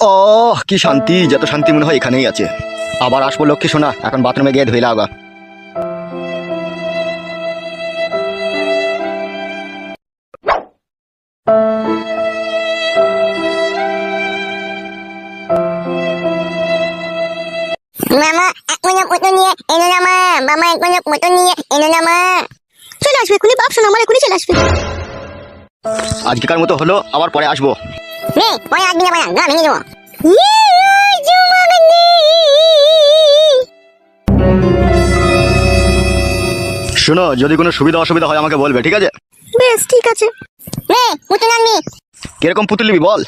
ও কি শান্তি, যত শান্তি মনে হয় এখানেই আছে। আবার আসবো লক্ষ্মী সোনা, এখন বাথরুমে গিয়ে ধুইলা আগা। মামা এক মনে পুতো নিয়ে এনো না মা, মামা এক মনে পুতো নিয়ে এনো না মা। চলে আসবে এখনই বাপ শোনা, আমার এখনই চলে আসবে। আজকেকার মতো হলো, আবার পরে আসবো। রে পরে আসবি না বাড়া, গা ভেঙে দেবো। শোনো, যদি কোনো সুবিধা অসুবিধা হয় আমাকে বলবে, ঠিক আছে? বেশ ঠিক আছে। রে পুতুল আনবি? কিরকম পুতুল নিবি বল?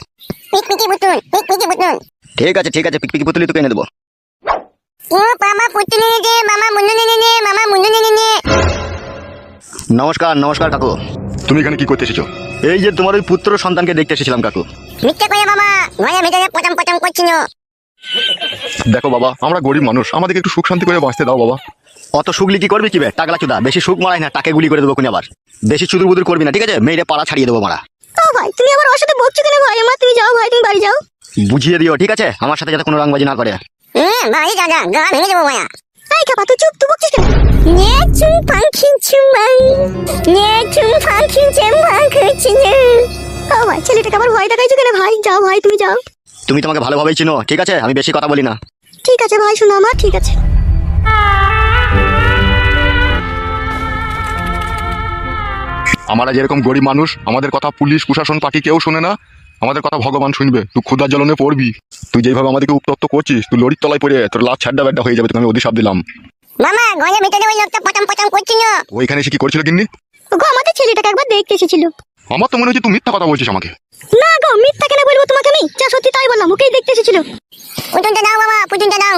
পিকপিকি পুতুল, পিকপিকি পুতুল। ঠিক আছে ঠিক আছে, পিকপিকি পুতুলই তোকে এনে দেবো। ও মামা পুতুল এনে দে, মামা মুন্ডু এনে দে, মামা মুন্ডু এনে দে। নমস্কার নমস্কার কাকু। তুমি এখানে কি করতে এসেছো? এই যে তোমার ওই পুত্র সন্তানকে দেখতে এসেছিলাম কাকু। মিথ্যে করে মামা, ঘরের ভিতরে পচাম পচাম করছিল। দেখো বাবা, আমরা গরিব মানুষ, আমাদেরকে একটু সুখ শান্তি করে বাঁচতে দাও বাবা। অত সুগলি কি করবি কি বে টাকলা চুদা, বেশি সুখ মারাই না, টাকে গুলি করে দেবো কোন আবার। বেশি চুদুর বুদুর করবি না, ঠিক আছে? মেয়েরে পাড়া ছাড়িয়ে দেবো মারা। ও ভাই তুমি আবার ওর সাথে বকছো কেন ভাই? আমার তুমি যাও ভাই, তুমি বাড়ি যাও। বুঝিয়ে দিও, ঠিক আছে? আমার সাথে যাতে কোনো রংবাজি না করে। ভাই দাদা, গা ভেঙে দেবো মায়া। এই খাপা তুই চুপ, তুই বকছিস কেন? নে চুম পাখি চুমাই, নে চুম পাখি চেম্বা খুঁজছে। ও ভাই ছেলেটাকে আবার ভয় দেখাইছো কেন ভাই? যাও ভাই তুমি যাও। তুমি তোমাকে ভালোভাবেই চিনো, ঠিক আছে? আমি বেশি কথা বলি না। ঠিক আছে ভাই শোনো আমার, ঠিক আছে। আমরা যেরকম গরিব মানুষ, আমাদের কথা পুলিশ প্রশাসন পার্টি কেউ শোনে না, আমাদের কথা ভগবান শুনবে। তুই ক্ষুধার জ্বলনে পড়বি। তুই যেভাবে আমাদেরকে উত্তপ্ত করছিস, তুই লরির তলায় পড়ে তোর লাশ ছাড্ডা ব্যাড্ডা হয়ে যাবে, তোকে আমি অধিশাপ দিলাম। মামা ঘরের ভিতরে ওই লোকটা পচাম পচাম করছিল। ওইখানে এসে কি করছিল কিন্নি? গো আমাদের ছেলেটাকে একবার দেখতে এসেছিল। আমার তো মনে হচ্ছে তুই মিথ্যা কথা বলছিস আমাকে। না গো মিথ্যা কেন বলবো তোমাকে আমি, যা সত্যি তাই বললাম, ওকেই দেখতে এসেছিল। পুতুলটা দাও বাবা, পুতুলটা দাও।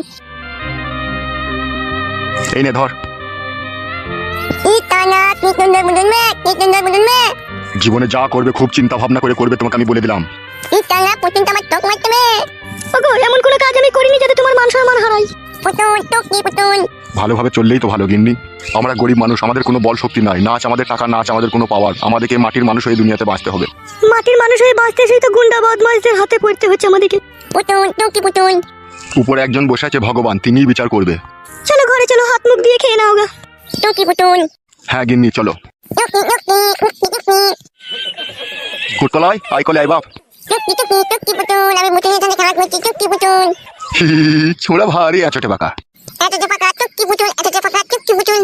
এই নে ধর। ইতানা কিতুন্দর বুদুন মে, কিতুন্দর বুদুন মে। জীবনে যা করবে খুব চিন্তা ভাবনা করে করবে, তোমাকে আমি বলে দিলাম। ইতানা পুতুলটা আমার টক মারতে মে। ওগো এমন কোনো কাজ আমি করিনি যাতে তোমার মান সম্মান হারাই। পুতুল টকি পুতুল। ভালোভাবে চললেই তো ভালো গিন্নি। আমরা গরিব মানুষ, আমাদের কোনো বল শক্তি নাই, না আছে আমাদের টাকা, না আছে আমাদের কোনো পাওয়ার। আমাদেরকে মাটির মানুষ হয়ে দুনিয়াতে বাঁচতে হবে। মাটির মানুষ হয়ে বাঁচতে সেই তো গুন্ডা বদমাইশদের হাতে পড়তে হচ্ছে আমাদেরকে। পুতুল টকি পুতুল। উপরে একজন বসে আছে ভগবান, তিনিই বিচার করবে। চলো ঘরে চলো, হাত মুখ দিয়ে খেয়ে নাও গা। টকি পুতুল। হ্যাঁ গিন্নি চলো। টকি টকি টকি টকি। কুটকলাই আই কলে আই বাপ। টকি টকি টকি পুতুল, আমি পুতুলের সাথে খেলা করছি। টকি পুতুল। ছোড়া ভারী আছোটে বাঁকা। এত যে পাকা টকি পুতুল, এত যে পাকা টকি পুতুল।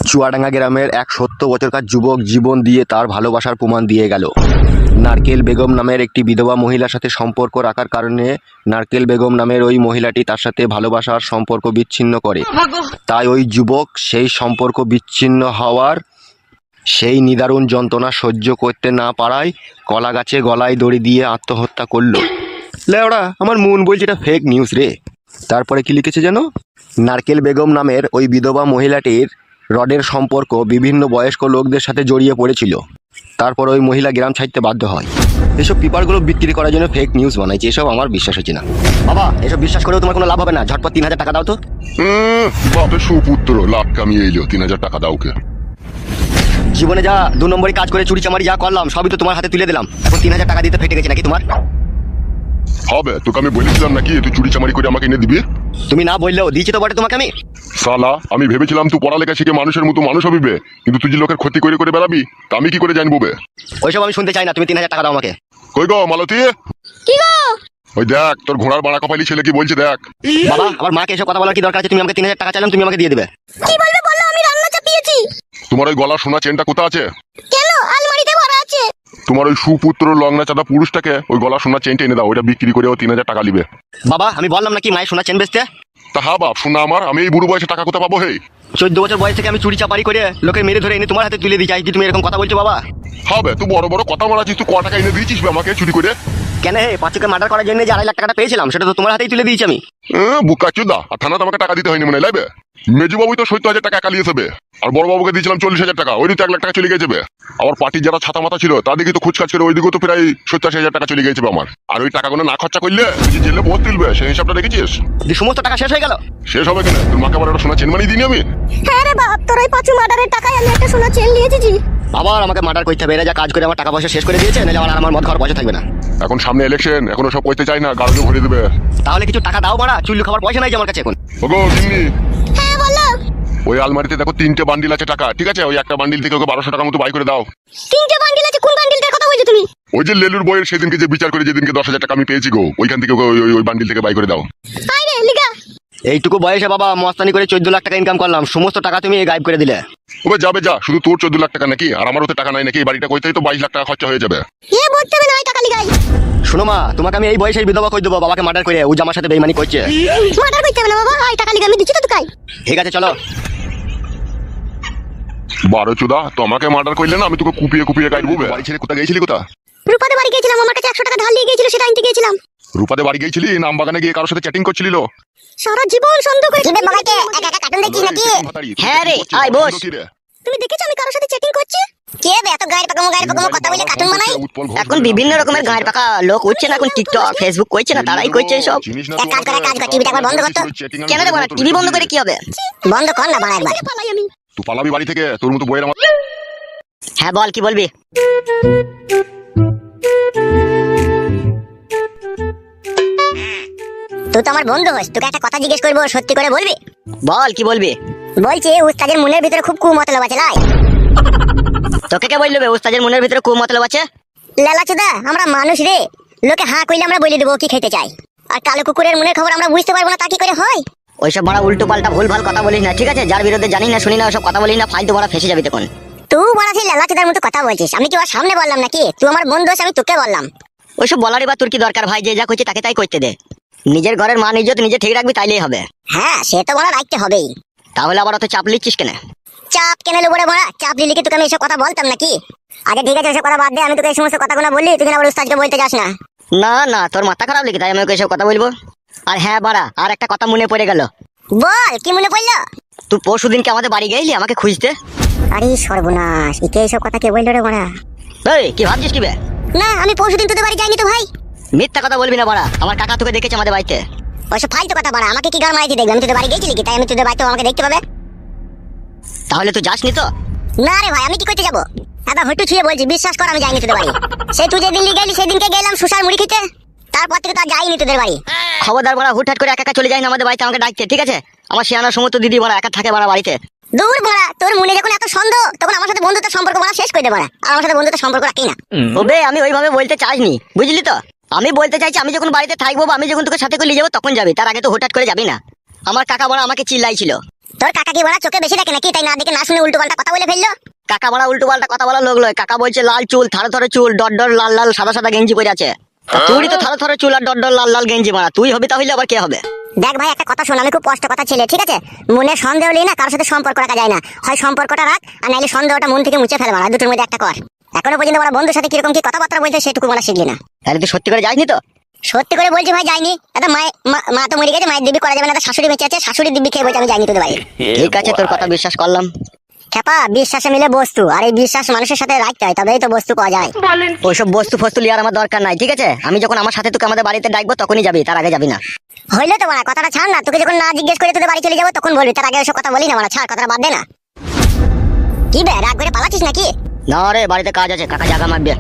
চুয়াডাঙ্গা গ্রামের এক 70 বছরকার যুবক জীবন দিয়ে তার ভালোবাসার প্রমাণ দিয়ে গেল। নারকেল বেগম নামের একটি বিধবা মহিলার সাথে সম্পর্ক রাখার কারণে নারকেল বেগম নামের ওই মহিলাটি তার সাথে ভালোবাসার সম্পর্ক বিচ্ছিন্ন করে। তাই ওই যুবক সেই সম্পর্ক বিচ্ছিন্ন হওয়ার সেই নিদারুণ যন্ত্রণা সহ্য করতে না পারায় কলা গাছে গলায় দড়ি দিয়ে আত্মহত্যা করলো। লেওড়া, আমার মন বলছে এটা ফেক নিউজ রে। তারপরে কি লিখেছে যেন? নারকেল বেগম নামের ওই বিধবা মহিলাটির রডের সম্পর্ক বিভিন্ন বয়স্ক লোকদের সাথে জড়িয়ে পড়েছিল। তারপর ওই মহিলা গ্রাম ছাড়তে বাধ্য হয়। এসব পেপারগুলো বিক্রি করার জন্য ফেক নিউজ বানাইছে, এসব আমার বিশ্বাস হচ্ছে না। বাবা, এসব বিশ্বাস করেও তোমার কোনো লাভ হবে না। ঝটপট 3000 টাকা দাও তো। বাপের সুপুত্র লাভ কামিয়ে এলো, 3000 টাকা দাও কে। জীবনে যা 2 নম্বরই কাজ করে চুরি চামারি যা করলাম সবই তো তোমার হাতে তুলে দিলাম, এখন 3000 টাকা দিতে ফেটে গেছে নাকি তোমার? হবে, তোকে আমি বলেছিলাম নাকি তুই চুরি চামারি করে আমাকে এনে দিবি? তুমি না বললেও দিয়েছি তো বটে তোমাকে আমি। সালা, আমি ভেবেছিলাম তুই পড়ালেখা শিখে মানুষের মতো মানুষ হবিবে, কিন্তু তুই যে লোকের ক্ষতি করে করে বেড়াবি তা আমি কি করে জানবো বে? ওইসব আমি শুনতে চাই না, তুমি 3000 টাকা দাও আমাকে। কই গো মালতী? কি গো? ওই দেখ তোর ঘোড়ার বাড়া কপালি ছেলে কি বলছে দেখ। বাবা, আমার মাকে এসব কথা বলার কি দরকার আছে? তুমি আমাকে 3000 টাকা চাইলাম, তুমি আমাকে দিয়ে দেবে। কি বলবে বলো, আমি রান্না চাপিয়েছি। তোমার ওই গলা সোনা চেনটা কোথা আছে? কেন? আলমারিতে ভরা আছে। তোমার ওই সুপুত্র লগ্না চাঁদা পুরুষটাকে ওই গলা সোনা চেনটা এনে দাও, ওইটা বিক্রি করে ও 3000 টাকা নিবে। বাবা, আমি বললাম নাকি মায়ের সোনা চেন বেচতে? তা হা বাপ, শোনা আমার, আমি এই বুড়ো বয়সে টাকা কোথা পাবো? হে 14 বছর বয়স থেকে আমি চুরি চাপারি করে লোকে মেরে ধরে এনে তোমার হাতে তুলে দিই, চাই তুমি এরকম কথা বলছো বাবা? হবে, তুই বড় বড় কথা মারাছিস, তুই ক টাকা এনে দিয়েছিস বে আমাকে চুরি করে? কেন হে, 5 মার্ডার করার জন্য যে 2.5 লাখ টাকাটা পেয়েছিলাম সেটা তো তোমার হাতেই তুলে দিয়েছি আমি। বুকা চুদা, আর থানাতে আমাকে টাকা দিতে হয়নি মনে লাগবে। মেজু বাবু তো 70,000 টাকা কালিয়ে যাবে, আর বড় বাবুকে দিয়েছিলাম 40,000 টাকা, ওই তো 1 লাখ টাকা চলে গেছে। আবার পার্টির যারা ছাতা মাথা ছিল তাদেরকে তো খুচকাজ করে ওইদিকেও তো প্রায় 87,000 টাকা চলে গেছে আমার। আর ওই টাকাগুলো না খরচা করলে তুই যে জেলে বহুত তুলবে সেই হিসাবটা দেখেছিস? যে সমস্ত টাকা শেষ হয়ে গেল। শেষ হবে কেন? তোর মাকে আবার একটা সোনা চেন বানিয়ে দিইনি আমি? হ্যাঁ রে বাপ, তোর ওই 5 মার্ডারের টাকায় আমি একটা সোনা চেন নিয়েছি। আবার আমাকে মার্ডার করতে হবে, এরা যা কাজ করে আমার টাকা পয়সা শেষ করে দিয়েছে, নাহলে আবার আমার মদ খাওয়ার পয়সা থাকবে না। এখন সামনে ইলেকশন, এখনো সব কইতে চাই না, গাড়ি ভরে দেবে। তাহলে কিছু টাকা দাও মারা, চুল্লু খাবার পয়সা নাই যে আমার কাছে এখন। ওগো গিন্নি, হ্যাঁ বলো। ওই আলমারিতে দেখো 3টে বান্ডিল আছে টাকা, ঠিক আছে? ওই একটা বান্ডিল থেকে ওকে 1200 টাকার মতো বাই করে দাও। 3টে বান্ডিল আছে, কোন বান্ডিলটার কথা বলছো তুমি? ওই যে লেলুর বইয়ের সেদিনকে যে বিচার করে যেদিনকে 10,000 টাকা আমি পেয়েছি গো, ওইখান থেকে ওকে ওই বান্ডিল থেকে বাই করে দাও। আই রে লিগা। এইটুকু বয়সে বাবা মস্তানি করে 14 লাখ টাকা ইনকাম করলাম, সমস্ত টাকা তুমি গায়েব করে দিলে। ওবে যাবে যা, শুধু তোর 14 লাখ টাকা নাকি? আর আমার ওতে টাকা নাই নাকি? এই বাড়িটা কইতেই তো 22 লাখ টাকা খরচা হয়ে যাবে। এ বলতে হবে না, ওই টাকা লিগাই। শোনো মা, তোমাকে আমি এই বয়সে বিধবা কই দেবো, বাবাকে মার্ডার করে ও যে আমার সাথে বেইমানি করছে। মার্ডার করতে হবে না বাবা, ওই টাকা লিগা আমি দিচ্ছি তো তুকাই। ঠিক আছে চলো। 12 চুদা, তোমাকে মার্ডার করলে না আমি তোকে কুপিয়ে কুপিয়ে কাটবো। বাড়ি ছেড়ে কোথায় গেছিলি? কোথা? রূপাতে বাড়ি গিয়েছিলাম, আমার কাছে 100 টাকা ধার নিয়ে গিয়েছিল, সেটা আনতে গিয়েছিলাম। রূপাতে বাড়ি গেছিলি? নাম বাগানে গিয়ে কারোর সাথে চ্যাটিং করছিলি? সারা জীবন সন্দেহ করে কিবে বাবাকে একা একা কার্টুন দেখছিস নাকি? হ্যাঁ রে, আয় বস। তুমি দেখেছো আমি কারোর সাথে চ্যাটিং করছি? কে বে এত গায়ের পাকামো কথা বলে কার্টুন বানাই? এখন বিভিন্ন রকমের গাঁয়ের পাকা লোক উঠছে না, এখন টিকটক ফেসবুক করছে না, তারাই করছে সব। এক কাজ করে টিভিটা একবার বন্ধ করতো। কেন রে বাড়া, টিভি বন্ধ করে কি হবে? বন্ধ কর না বাড়া একবার। পালাই আমি। তুই পালাবি বাড়ি থেকে? তোর মতো বইয়ের আমার। হ্যাঁ বল, কি বলবি? তুই তো আমার বন্ধু হোস, তোকে একটা কথা জিজ্ঞেস করবো, সত্যি করে বলবি? বল, কি বলবি? বলছি উস্তাদের মনের ভিতরে খুব কুমতলব আছে লাই। তোকে কে বললো বে ওস্তাদের মনের ভিতরে খুব মতলব আছে? লেলা চুদা, আমরা মানুষ রে, লোকে হাঁ কইলে আমরা বলে দেবো কি খেতে চাই। আর কালো কুকুরের মনের খবর আমরা বুঝতে পারবো না, তা কি করে হয়? ওইসব বড় উল্টো পাল্টা ভুল ভাল কথা বলিস না, ঠিক আছে? যার বিরুদ্ধে জানি না শুনি না ওসব কথা বলিস না, ফালতু বড় ফেসে যাবি তখন। তুই বড় সেই লেলা চুদার মতো কথা বলছিস, আমি কি ওর সামনে বললাম নাকি? তুই আমার বন্ধু হোস, আমি তোকে বললাম। ওইসব বলারই বা তোর কি দরকার ভাই? যে যা করছে তাকে তাই করতে দে। নিজের ঘরের মান ইজ্জত নিজে ঠিক রাখবি, তাইলেই হবে। হ্যাঁ সে তো বড় রাখতে হবেই। তাহলে আবার অত চাপ লিচ্ছিস কেন? চাপ কেন নেবো রে বড়া? চাপ নিলে কি তোকে আমি এসব কথা বলতাম নাকি? আগে ঠিক আছে ওসব কথা বাদ দে, আমি তোকে এই সমস্ত কথাগুলো বললি, তুই আবার উস্তাদকে বলতে যাস না। না না, তোর মাথা খারাপ নাকি তাই আমি ওকে এসব কথা বলবো? আর হ্যাঁ বাড়া, আর একটা কথা মনে পড়ে গেল। বল, কি মনে পড়লো? তুই পরশু দিনকে আমাদের বাড়ি গেলি আমাকে খুঁজতে। আরে সর্বনাশ, একে এইসব কথা কে বললো রে বড়া? এই কি ভাবছিস কি বে? না আমি পরশুদিন তোদের বাড়ি যাইনি তো ভাই। মিথ্যা কথা বলবি না বাড়া, আমার কাকা তোকে দেখেছে আমাদের বাড়িতে। ওইসব ফালতু কথা বড়া, আমাকে কি গান মারাইতে দেখবে? আমি তোদের বাড়ি গেছিলি কি তাই আমি তোদের বাড়িতে আমাকে দেখতে পাবে? তাহলে তুই যাসনি তো? না রে ভাই, আমি কি করতে যাবো? একবার হট্টু ছুঁয়ে বলছি, বিশ্বাস কর আমি যাইনি তোদের বাড়ি। সেই তুই যে দিল্লি গেলি সেদিনকে গেলাম সুসার মুড়ি খেতে, তারপর থেকে তো আর যাইনি তোদের বাড়ি। খবরদার বাড়া, হুটহাট করে একা একা চলে যাই না আমাদের বাড়িতে আমাকে ডাকতে, ঠিক আছে? আমার শিয়ানার সমস্ত দিদি বাড়া একা থাকে বাড়া বাড়িতে। দূর বড়া, তোর মনে যখন এত সন্দেহ তখন আমার সাথে বন্ধুত্বের সম্পর্ক বড়া শেষ করে দে বড়া। আর আমার সাথে বন্ধুত্বের সম্পর্ক রাখি না। ওবে আমি ওইভাবে বলতে চাইনি, বুঝলি তো? আমি বলতে চাইছি আমি যখন বাড়িতে থাকবো বা আমি যখন তোকে সাথে করে নিয়ে যাবো তখন যাবি, তার আগে তো হুটহাট করে যাবি না। আমার কাকা বড়া আমাকে চিল্লাইছিল। তোর কাকা কি বড়া চোখে বেশি দেখে নাকি? তাই না দেখে না শুনে উল্টো পাল্টা কথা বলে ফেললো। কাকা বড়া উল্টো পাল্টা কথা বলা লোক লয়। কাকা বলছে লাল চুল, থারো থারো চুল, ডট ডট লাল লাল সাদা সাদা গেঞ্জি পরে আছে। তুই তো থারো থারো চুল আর ডট ডট লাল লাল গেঞ্জি মারা, তুই হবি তাহলে আবার কে হবে? দেখ ভাই একটা কথা শোন, আমি খুব কষ্ট কথা ছেলে, ঠিক আছে? মনে সন্দেহ নেই না, কারোর সাথে সম্পর্ক রাখা যায় না। হয় সম্পর্কটা রাখ, আর নাইলে সন্দেহটা মন থেকে মুছে ফেলে মারা, দুটোর মধ্যে একটা কর। এখনো পর্যন্ত ওরা বন্ধুর সাথে কিরকম কি কথাবার্তা বলতে সেটুকু বলা শিখলি না। তাহলে তুই সত্যি করে যাসনি তো? সত্যি করে বলছি ভাই যাইনি। এটা মা তো মরে গেছে, মায়ের দিব্যি করা যাবে না, শাশুড়ি বেঁচে আছে, শাশুড়ি দিব্যি খেয়ে বলছে আমি যাইনি তোদের বাড়ি। ঠিক আছে, তোর কথা বিশ্বাস করলাম। খেপা, বিশ্বাসে মিলে বস্তু, আর এই বিশ্বাস মানুষের সাথে রাখতে হয়, তবেই তো বস্তু পাওয়া যায়। ওইসব বস্তু ফস্তু লিয়ার আমার দরকার নাই, ঠিক আছে? আমি যখন আমার সাথে তোকে আমাদের বাড়িতে ডাকবো তখনই যাবি, তার আগে যাবি না। হইলে তো মারা কথাটা ছাড় না, তোকে যখন না জিজ্ঞেস করে তোদের বাড়ি চলে যাবো তখন বলবি, তার আগে ওইসব কথা বলি না মারা, ছাড় কথাটা বাদ দে না। কি বে রাগ করে পালাচ্ছিস নাকি? না রে, বাড়িতে কাজ আছে, কাকা জাগা মারবে।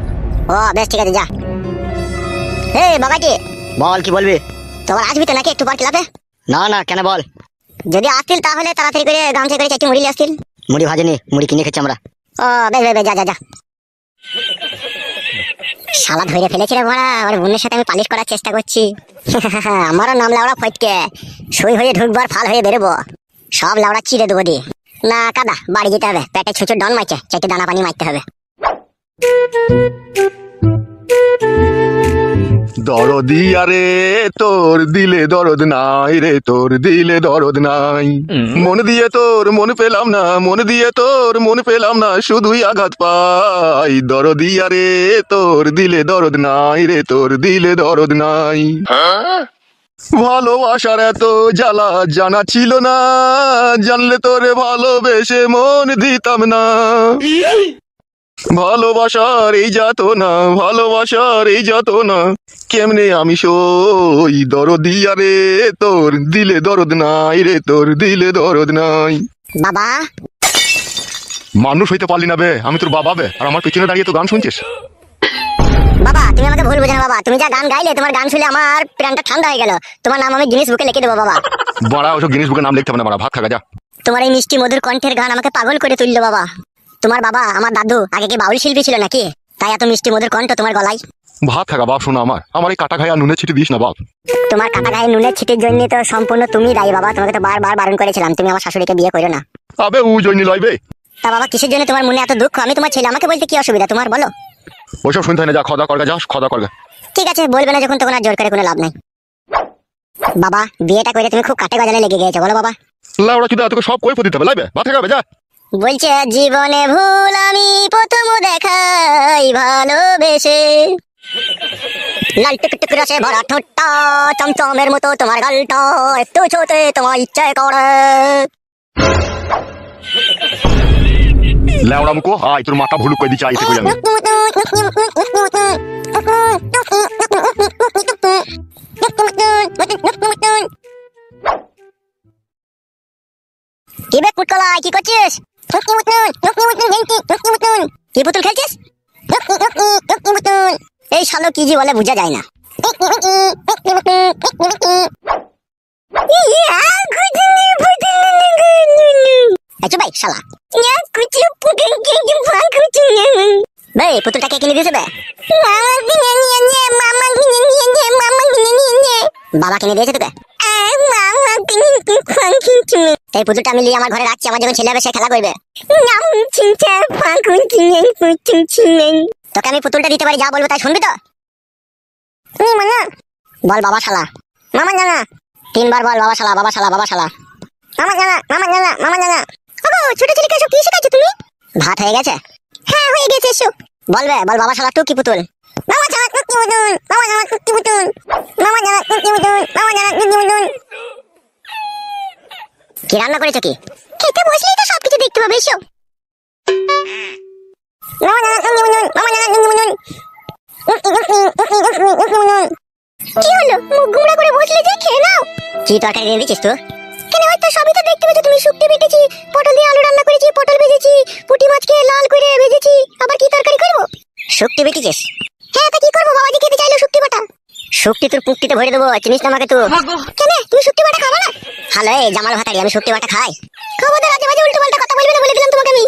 ও বেশ ঠিক আছে, যা। হে বাবাজি, বল, কি বলবি? তোমার আসবি তো নাকি একটু পর ক্লাবে? না না, কেন বল? যদি আসতিল তাহলে তাড়াতাড়ি করে গামছা করে চারটি মুড়ি আসতিল। মুড়ি ভাজেনি, মুড়ি কিনে খেছি আমরা। ও বেশ বেশ, যা যা যা। শালা ধরে ফেলেছি রে বড়া, আর বোনের সাথে আমি পালিশ করার চেষ্টা করছি। আমারও নাম লাউড়া ফটকে, সই হয়ে ঢুকবার ফাল হয়ে বেরোবো, সব লাউড়া চিড়ে দেবো দি। না কাদা, বাড়ি যেতে হবে, পেটে ছুঁচুর ডন মারছে, চাইতে দানা পানি মারতে হবে। দরদি আরে তোর দিলে দরদ নাই রে, তোর দিলে দরদ নাই। মন দিয়ে তোর মন পেলাম না, মন দিয়ে তোর মন পেলাম না, শুধুই আঘাত পাই। দরদি আরে তোর দিলে দরদ নাই রে, তোর দিলে দরদ নাই। ভালোবাসার এত জ্বালা জানা ছিল না, জানলে তোরে ভালোবেসে মন দিতাম না। ভালোবাসার এই যাতনা, ভালোবাসার এই যাতনা, কেমনে আমি সই। দরদি আরে তোর দিলে দরদ নাই রে, তোর দিলে দরদ নাই। বাবা মানুষ হইতে পারলি না বে, আমি তোর বাবা বে, আর আমার পেছনে দাঁড়িয়ে তো গান শুনছিস। বাবা তুমি আমাকে ভুল বোঝো না বাবা, তুমি যা গান গাইলে তোমার গান শুনে আমার প্রাণটা ঠান্ডা হয়ে গেল। তোমার নাম আমি গিনিস বুকে লিখে দেবো বাবা। বড়া ওসব জিনিস বুকে নাম লিখতে হবে না, বড়া ভাত খাগা যা। তোমার এই মিষ্টি মধুর কণ্ঠের গান আমাকে পাগল করে তুললো বাবা। তোমার বাবা আমার দাদু আগে কি বাউল শিল্পী ছিল নাকি, তাই এত মিষ্টি মধুর কণ্ঠ তোমার গলায়। ভাত খাগা বাপ, শোনো আমার এই কাটা খাই আর নুনের ছিটি দিস না বাপ। তোমার কাটা গায়ে নুনের ছিটির জন্য তো সম্পূর্ণ তুমি দায়ী বাবা। তোমাকে তো বারবার বারণ করেছিলাম তুমি আমার শাশুড়িকে বিয়ে করো না। আবে ও জন্য লয় বে। তা বাবা কিসের জন্য তোমার মনে এত দুঃখ? আমি তোমার ছেলে, আমাকে বলতে কি অসুবিধা তোমার বলো? ওইসব শুনতে হয় না, যা খাওয়া দাওয়া করগা, যা খাওয়া দাওয়া করগা। ঠিক আছে বলবে না যখন, তখন আর জোর করে কোনো লাভ নাই। বাবা বিয়েটা করে তুমি খুব কাটে গজালে লেগে গেছো বলো বাবা। লাউড়া চুদা তোকে সব কই দিতে হবে, লাইবে ভাত খাবে যা। বলছে জীবনে ভুল আমি প্রথম দেখাই ভালোবেসে, লাল টুকটুক রসে ভরা ঠোঁটটা, চমচমের মতো তোমার গালটা, একটু ছোতে তোমার ইচ্ছে করে। লাউড়া মুকো আয়, তোর মাথা ভুলুক কই দিছি আইতে কই আমি। কি বে কুটকলাই, কি করছিস? কি পুতুল খেলছিস? এই শালো কি জি বলে বুঝা যায় না। আচ্ছা ভাই শালা ভাই পুতুলটাকে কিনে দিয়েছে বে? বাবা কিনে দিয়েছে তোকে? এই পুতুলটা আমি নিয়ে আমার ঘরে রাখছি, আমার যখন ছেলে হবে সে খেলা করবে। তোকে আমি পুতুলটা দিতে পারি, যা বলবো তাই শুনবি তো? বল বাবা শালা। মামা জানা 3 বার বল বাবা শালা, বাবা শালা, বাবা শালা। মামা জানা, মামা জানা, মামা জানা। ছোট ছেলেকে সব কি শেখাচ্ছ তুমি? ভাত হয়ে গেছে? হ্যাঁ হয়ে গেছে। এসো বলবে, বল বাবা শালা টুকি পুতুল। মামা জানা টুকি পুতুল, মামা জানা টুকি পুতুল, মামা জানা টুকি পুতুল, মামা জানা টুকি পুতুল। কি রান্না করেছো কি? খেতে বসলেই তো সবকিছু দেখতে পাবে। এসো মামা জানা টুকি পুতুল, মামা জানা টুকি পুতুল। কি হলো মুখ গুমড়া করে বসলে যে? খেয়ে নাও। কি তরকারি দিয়ে দিছিস তো? কেন হয়তো সবই তো দেখতে পেয়েছো তুমি। শুক্তি বেটেছি, পটল দিয়ে আলু রান্না করেছি, পটল ভেজেছি, পুঁটি মাছকে লাল করে ভেজেছি। আবার কি তরকারি করবো? শুক্তি বেটেছিস? হ্যাঁ তা কি করবো, বাবাজি খেতে চাইলো শুক্তি বাটা। শুক্তি তোর পুক্তিতে ভরে দেবো, চিনিস না আমাকে তো? কেন তুমি শুক্তি বাটা খাবে না? হ্যালো এই জামাল ভাতারি, আমি শুক্তি বাটা খাই? খবরদার আজে বাজে উল্টো পাল্টা কথা বলবি না, বলে দিলাম তোমাকে আমি।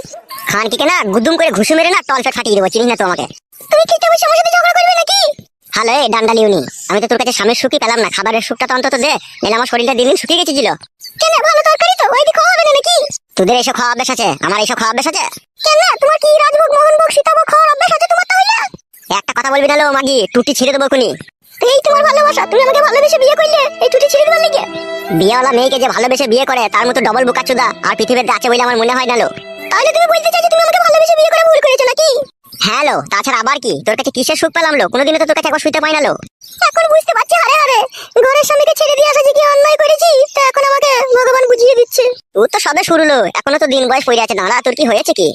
খান কি কেনা গুদুম করে ঘুষু মেরে না টলফে ফাটিয়ে দেবো, চিনিস না তো আমাকে? তুমি খেতে বসে আমার সাথে ঝগড়া করবে নাকি? হ্যালো এই ডান্ডালিউনি, আমি তো তোর কাছে স্বামীর সুখই পেলাম না, খাবারের সুখটা তো অন্তত দে, নাহলে আমার শরীরটা দিন দিন শুকিয়ে গেছিল। কেন ভালো তরকারি তো, ওই দিকে খাওয়া হবে না নাকি? তোদের এইসব খাওয়া অভ্যাস আছে, আমার এইসব খাওয়া অভ্যাস আছে? কেন তোমার কি রাজভোগ মোহনভোগ সীতাভোগ খাওয়ার অভ্যাস আছে তোমার তাহলে? একটা কথা বলবি না লো মাগি, টুটি ছিঁড়ে দেবো কোনি। এই তোমার ভালোবাসা, তুমি আমাকে ভালোবেসে বিয়ে করলে এই টুটি ছিঁড়ে দেবার লিগে? বিয়েওয়ালা মেয়েকে যে ভালোবেসে বিয়ে করে তার মতো ডবল বোকাচোদা আর পৃথিবীতে আছে বলে আমার মনে হয় না লো। তাহলে তুমি বলতে চাইছো তুমি আমাকে ভালোবেসে বিয়ে করে ভুল করেছো নাকি? হ্যাঁ লো, তাছাড়া আবার কি? তোর কাছে কিসের সুখ পেলাম লো? কোনোদিনও তো তোর কাছে একবার শুইতে পাই না লো। এখন বুঝতে পারছি হারে হারে ঘরের স্বামীকে ছেড়ে দিয়ে আসা যে কি অন্যায় করেছি, তা এখন আমাকে ভগবান বুঝিয়ে দিচ্ছে। ও তো সবে শুরু লো, এখনো তো দিন বয়স পড়ে আছে। দাঁড়া, তোর কি হয়েছে কি?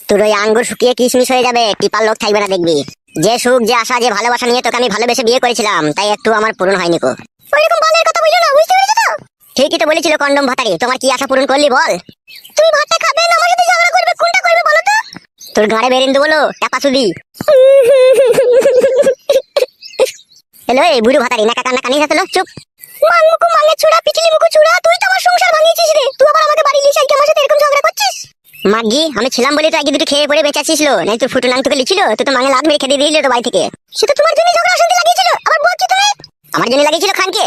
তোর ওই আঙ্গুর শুকিয়ে কিশমিশ হয়ে যাবে, টিপার লোক থাকবে না দেখবি। যে সুখ যে আশা যে ভালোবাসা নিয়ে তোকে আমি ভালোবেসে বিয়ে করেছিলাম, তাই একটু আমার পূরণ হয়নি কো। ওইরকম বালের কথা বললো না, বুঝতে পেরেছো তো? ঠিকই তো বলেছিল কন্ডম ভাতারি, তোমার কি আশা পূরণ করলি বল? তুমি ভাতটা খাবে না আমার সাথে ঝগড়া করবে, কোনটা করবে বলো তো? তোর গাড়ে বেরিন দেবো লো টাপা সুদি। হ্যালো এই বুড়ো ভাতারি, নাকা কান্না কানিস আসলো, চুপ। মাংমুকু মাংগে ছুড়া, পিছলি মুকু ছুড়া, তুই তো আমার সংসার ভাঙিয়েছিস রে। তুই আবার আমাকে বাড়ি লিয়ে আমার সাথে এরকম ঝগড়া করছিস? মাগি আমি ছিলাম বলে তো আগে দুটো খেয়ে পড়ে বেঁচেছিস লো, নাই তোর ফুটো নাং তোকে লিছিল, তুই তো মাঙে লাত মেরে খেতে দিলি তো বাড়ি থেকে। সেটা তোমার জন্য ঝগড়া অশান্তি লাগিয়েছিল, আবার বলছি তুমি? আমার জন্য লাগিয়েছিল খানকে?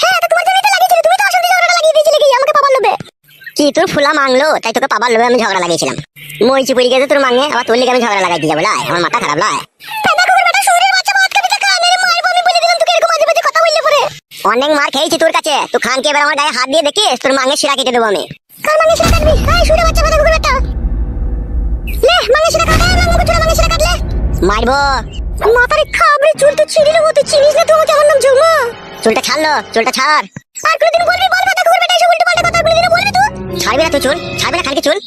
হ্যাঁ তো তোমার জন্যই তো লাগিয়েছিল, তুমি তো অশান্তি ঝগড়া লাগিয়ে দিয়েছিলে কি আমাকে পাবার লোভে। কি তোর ফুলা মাংলো তাই তোকে পাবার লোভে আমি ঝগড়া লাগিয়েছিলাম? মই চিপুরি গেছে তোর মাঙে, আবার তোর লিগে আমি ঝগড়া লাগাইতে যাবো? লাই আমার মাথা খারাপ লাই। অনেক মার খেয়েছি তোর কাছে, তুই খানকে এবার আমার গায়ে হাত দিয়ে দেখিস, তোর মাঙে শিরা কেটে দেবো আমি। কার মাঙে শিরা কাটবি? এই শুনে বাচ্চা কথা কুকুর বেটা লে মাঙে শিরা কাটে, মাঙে চুরা মাঙে শিরা কাটলে মারবো। মাথারে খাবরে চুল তো ছিঁড়ে নেবো, তুই চিনিস না তুই আমার নাম ঝুমা? চুলটা ছাড়লো, চুলটা ছাড়। আর কোনদিন বলবি বল কথা কুকুর বেটা, এসব উল্টো পাল্টা কথা কোনদিন বলবি তুই? ছাড়বি না তুই চুল, ছাড়বি না খানকে চুল?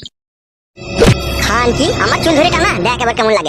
খান কি আমার চুল ধরে টানা, দেখ এবার কেমন লাগে।